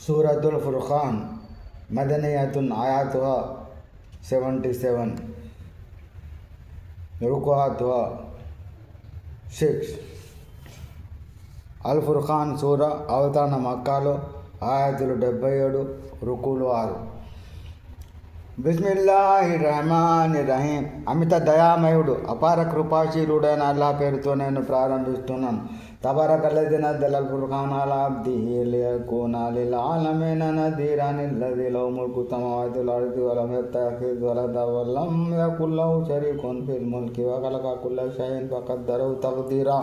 సూరతుల్ ఫుర్ఖాన్ మదనియతున్ ఆయాతుహా 77, రుకుఅతుహా 6. అల్ ఫుర్ఖాన్ సూర అవతరణ మక్కాలో, ఆయాతులు 77, రుకులు 6. బిస్మిల్లాహిర్రహమానిర్రహీం. అమిత దయామయుడు అపార కృపాశీలుడైన అల్లాహ్ పేరుతో నేను ప్రారంభిస్తున్నాను. తబారకల్లదీ నజ్జలల్ ఫుర్ఖాన అలా అబ్దిహి లియకూన లిల్ ఆలమీన నదీరన్ అల్లదీ లహు ముల్కు సమావాతి వల్ అర్ది వలం యత్తఖిజ్ వలద వలం యకుల్ లహు షరీకున్ ఫిల్ ముల్కి వఖలక కుల్ల షైఇన్ ఫఖద్దరహు తఖ్దీరా.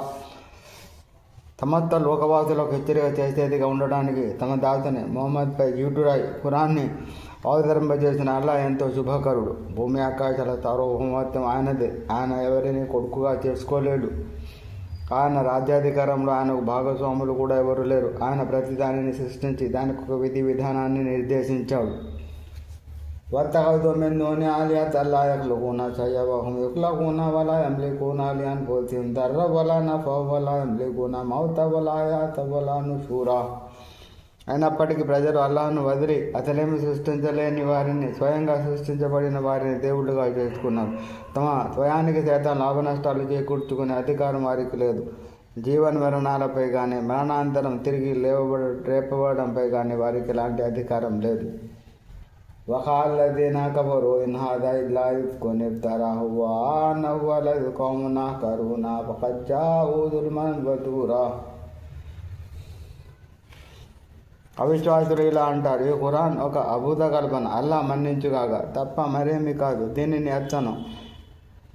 సమస్త లోకవాసులకు హెచ్చరిక చేసేదిగా ఉండడానికి తమ దాతని ముహమ్మద్పై జీటురాయి ఖురాన్ని అవతరింపజేసిన అల్లాహ్ ఎంతో శుభకరుడు. భూమి ఆకాశాల సార్వభౌమత్వం ఆయనదే. ఆయన ఎవరిని కొడుకుగా చేసుకోలేడు. ఆయన రాజ్యాధికారంలో ఆయనకు భాగస్వాములు కూడా ఎవరు లేరు. ఆయన ప్రతి దానిని సృష్టించి దానికి ఒక విధి విధానాన్ని నిర్దేశించాడు. వత్తఖజు మిన్ దూనిహి ఆలిహతన్ లా యఖ్లుఖూన షై'అన్ వహుం యఖ్లఖూన వలా యమ్లికూన లిఅన్ఫుసిహిమ్ దర్రన్ వలా నఫ'న్ వలా యమ్లికూన మౌతన్ వలా హయాతన్ వలా నుషూరా. అయినప్పటికీ ప్రజలు అల్లాహ్ను వదిలి అసలేమి సృష్టించలేని వారిని, స్వయంగా సృష్టించబడిన వారిని దేవుళ్ళుగా చేసుకున్నారు. తమ స్వయానికి సైతం లాభనష్టాలు చేకూర్చుకునే అధికారం వారికి లేదు. జీవన మరణాలపై కానీ, మరణాంతరం తిరిగి రేపబడంపై కానీ వారికి ఎలాంటి అధికారం లేదు. వఖాలల్లదీన కఫరూ ఇన్ హాజా ఇల్లా ఇఫ్కున్ ఇఫ్తరాహు వఅన్నహు వలదు కౌమున్ ఆఖరూన ఫఖద్ జాఊ జుల్మన్ వజూరా. అవిశ్వాసులు ఇలా అంటారు, ఈ ఖురాన్ ఒక అభూత కల్పన, అల్లాహ్ మన్నించుగాక తప్ప మరేమీ కాదు. దీనిని అచ్చను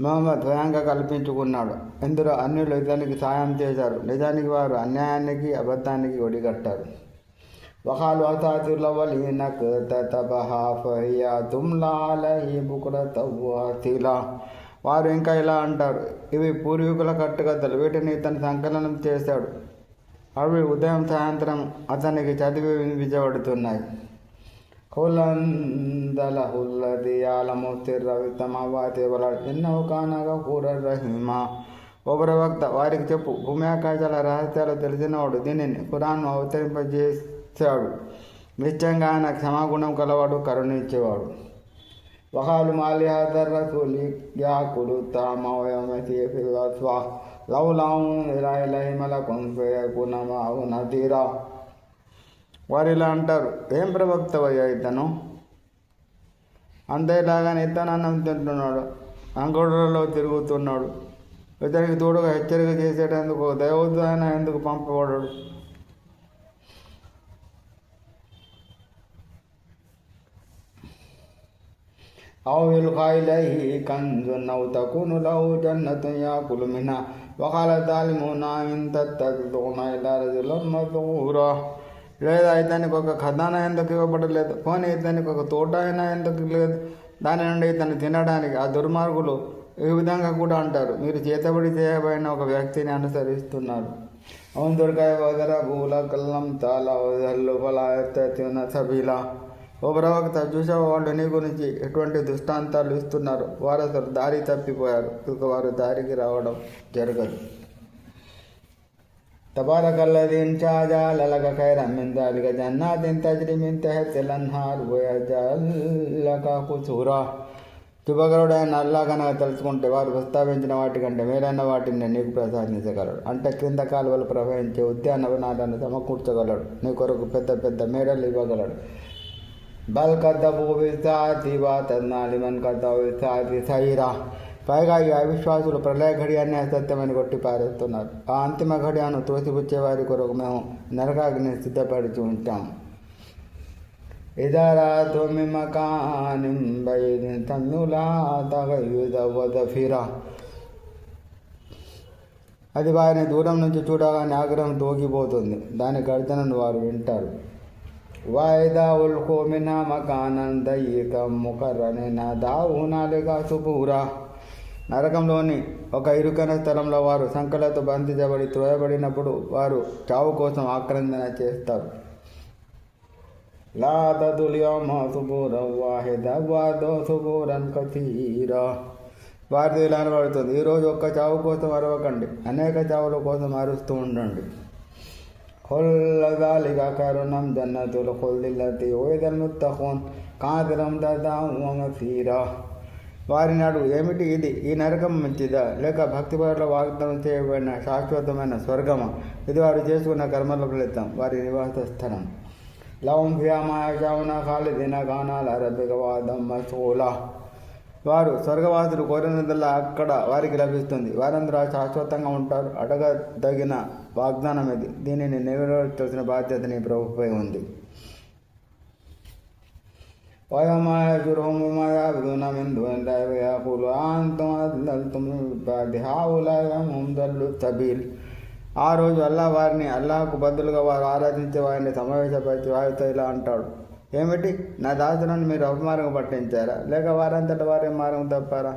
ముహమ్మద్ స్వయంగా కల్పించుకున్నాడు. ఇందులో అన్యులు ఇతనికి సాయం చేశారు. నిజానికి వారు అన్యాయానికి, అబద్ధానికి ఒడిగట్టారు. వఖాలు అసాతిరుల్ అవ్వలీన ఇక్తతబహా ఫహియ తుమ్లా అలైహి బుక్రతన్ వఅసీలా. వారు ఇంకా ఇలా అంటారు, ఇవి పూర్వీకుల కట్టుకథలు, వీటిని ఇతను సంకలనం చేశాడు. అవి ఉదయం సాయంత్రం అతనికి చదివి వినిపించబడుతున్నాయి. ఖుల్ అంజలహుల్లదీ యఅలము సిర్ర ఫిస్ సమావాతి వల్ అర్ద్ ఇన్నహు కాన గఫూరర్ రహీమా. ఓ ప్రవక్త, వారికి చెప్పు, భూమి ఆకాశాల రహస్యాలు తెలిసినవాడు దీనిని ఖురాన్ను అవతరింపజేశాడు. నిశ్చయంగా ఆయన క్షమాగుణం కలవాడు, కరుణించేవాడు. వఖాలు మా లిహాజర్ రసూలి యాకులు తామ వయమ్షీ ఫిల్ అస్వాక్ లౌలా ఉన్జిల ఇలైహి మలకున్ ఫయకూన మఅహు నదీరా. వారు ఇలా అంటారు, ఏం ప్రవక్తవయ్యా ఇతను? అంతేలాగానే ఇతను అన్నం తింటున్నాడు, అంగడులలో తిరుగుతున్నాడు. ఇతనికి తోడుగా హెచ్చరిక చేసేటందుకు దైవదూతైన ఎందుకు పంపబడడు? అవ్ యుల్ఖా ఇలైహి కన్జున్ అవ్ తకూను లహు జన్నతున్ యఅకులు మిన్హా వఖాల ज़ालिमून ఇన్ తత్తఖిజూన ఇల్లా రజులన్ మజ్గూరా. లేదా ఇతనికి ఒక ఖజానా ఎందుకు ఇవ్వబడలేదు? పోనీ ఇతనికి ఒక తోట అయినా ఎందుకు లేదు దాని నుండి ఇతను తినడానికి? ఆ దుర్మార్గులు ఈ విధంగా కూడా అంటారు, మీరు చేతబడి చేయబడిన ఒక వ్యక్తిని అనుసరిస్తున్నారు. అవును కైఫ ضربوا لك الأمثال وضلوا فلا يستطيعون سبيلا. ఓ ప్రవక్త, చూసావు వాళ్ళు నీ గురించి ఎటువంటి దృష్టాంతాలు ఇస్తున్నారు. వారు అసలు దారి తప్పిపోయారు. ఇక వారు దారికి రావడం జరగదు. తబారకల్లదీ జఅల లక ఖైరన్ మిన్ ज़ालिक జన్నాతిన్ తజ్రీ మిన్ తహతిల్ అన్హార్ వయజ్అల్ లక ఖుసూరా. శుభకరుడైన అల్లాహ్ కనుక తలుచుకుంటే వారు ప్రస్తావించిన వాటికంటే మేలైన వాటిని నీకు ప్రసాదించగలడు. అంటే క్రింద కాలువలు ప్రవహించే ఉద్యానవనాలను సమకూర్చగలడు. నీ కొరకు పెద్ద పెద్ద మేడలు ఇవ్వగలడు. బల్ కద్దబూ బిస్సాఅతి వఅతద్నా లిమన్ కద్దబ బిస్సాఅతి సయీరా. పైగా ఈ అవిశ్వాసులు ప్రళయ ఘడియాన్ని అసత్యమని కొట్టి పారేస్తున్నారు. ఆ అంతిమ ఘడియాను త్రోసిపుచ్చే వారి కొరకు మేము నరకాగ్ని సిద్ధపరిచి ఉంటాము. ఇదా రాఅతూ మిన్ మకానిన్ బయీదిన్ సమ్మిఊ లహా తగయ్యుజా వజఫీరా. అది వారిని దూరం నుంచి చూడగానే ఆగ్రహం తోగిపోతుంది. దాని గర్జనను వారు వింటారు. వఇదా ఉల్ఖూ మిన్హా మకానన్ దయ్యికం ముకర్రనీన దఅూ హునాలిక సుబూరా. నరకంలోని ఒక ఇరుకైన స్థలంలో వారు సంకలతో బంధించబడి త్రోయబడినప్పుడు వారు చావు కోసం ఆక్రందన చేస్తారు. లా తదుల్ యౌమ సుబూరన్ వాహిదన్ వఅదూ సుబూరన్ కసీరా. వారితో ఇలా అనబడుతుంది, ఈరోజు ఒక్క చావు కోసం అరవకండి, అనేక చావుల కోసం అరుస్తూ ఉండండి. ఖుల్ ذلك కరుణం జన్నతుల్ ఖుల్దిల్లతి ఉయిదల్ ముత్తఖూన్ కాదిరం దదాఉ మసీరా. వారిని అడుగు, ఏమిటి ఇది? ఈ నరకం మంచిదా, లేక భక్తిపరుల వాగ్దానం చేయబడిన శాశ్వతమైన స్వర్గమా? ఇది వారు చేసుకున్న కర్మల ఫలితం, వారి నివాస స్థలం. లవం ఫియా మా యషావున ఖాలిదీన కానాల రబ్బిక వాదం మస్ఊలా. వారు స్వర్గవాసులు కోరినదల్లా అక్కడ వారికి లభిస్తుంది. వారందరూ శాశ్వతంగా ఉంటారు. అడగదగిన వాగ్దానం ఇది. దీనిని నెరవేర్చాల్సిన బాధ్యత నీ ప్రభుపై ఉంది. ويوم يحشرهم وما يعبدون من دون الله ويقول أأنتم أضللتم من بعد هؤلاء أم هم ضلوا السبيل. ఆ రోజు వారిని, అల్లాహకు బదులుగా వారు ఆరాధించే వారిని సమావేశపరిచి వారితో ఇలా అంటాడు, ఏమిటి, నా దాసులను మీరు అపమార్గం పట్టించారా, లేక వారంతటా వారి మార్గం తప్పారా?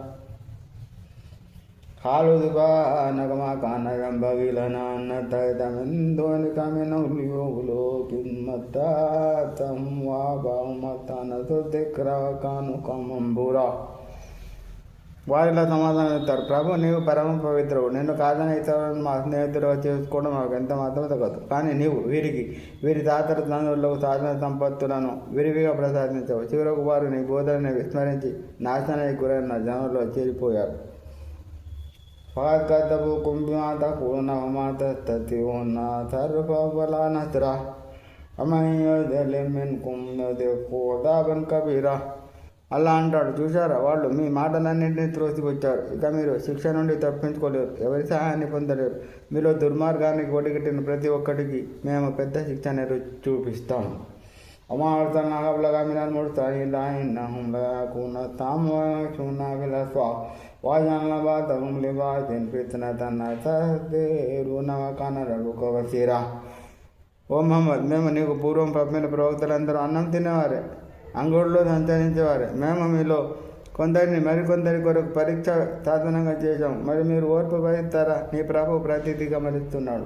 قالوا سبحانك ما كان ينبغي لنا أن نتخذ من دونك من أولياء ولكن متعتهم وآباءهم حتى نسوا الذكر وكانوا قوما بورا. వారిలా సమాధానం ఇస్తారు, ప్రభు నీవు పరమ పవిత్రుడు, నిన్ను కాదని ఇతరులను మా స్నేహితులుగా చేసుకోవడం మాకు ఎంత మాత్రం తగ్గదు. కానీ నీవు వీరి తాతల తండ్రులకు సాధన సంపత్తులను విరివిగా ప్రసాదించవు. చివరకు వారు నీ బోధనని విస్మరించి నాశనానికి గురైన జనంలో చేరిపోయారు. فقد كذبوكم بما تقولون وما تستطيعون صرفا ولا نصرا ومن يظلم منكم يذقه عذابا كبيرا. అల్లా అంటాడు, చూశారా, వాళ్ళు మీ మాటలన్నింటినీ త్రోసిపుచ్చారు. ఇక మీరు శిక్ష నుండి తప్పించుకోలేరు, ఎవరి సహాయాన్ని పొందలేరు. మీలో దుర్మార్గానికి ఒడిగట్టిన ప్రతి ఒక్కటికి మేము పెద్ద శిక్షని చూపిస్తాము. وما أرسلنا قبلك من المرسلين إنهم ليأكلون الطعام ويمشون في الأسواق وجعلنا بعضهم لبعض فتنة أتستبصرون وكان ربك بصيرا. ఓ మహమ్మద్, మేము నీకు పూర్వం పంపిన ప్రవక్తలందరూ అన్నం తినేవారే, అంగడిలో సంచరించేవారే. మేము మీలో కొందరిని మరికొందరి కొరకు పరీక్ష సాధనంగా చేశాం. మరి మీరు ఓర్పు భరిస్తారా? నీ ప్రభు ప్రతిదీ గమనిస్తున్నాడు.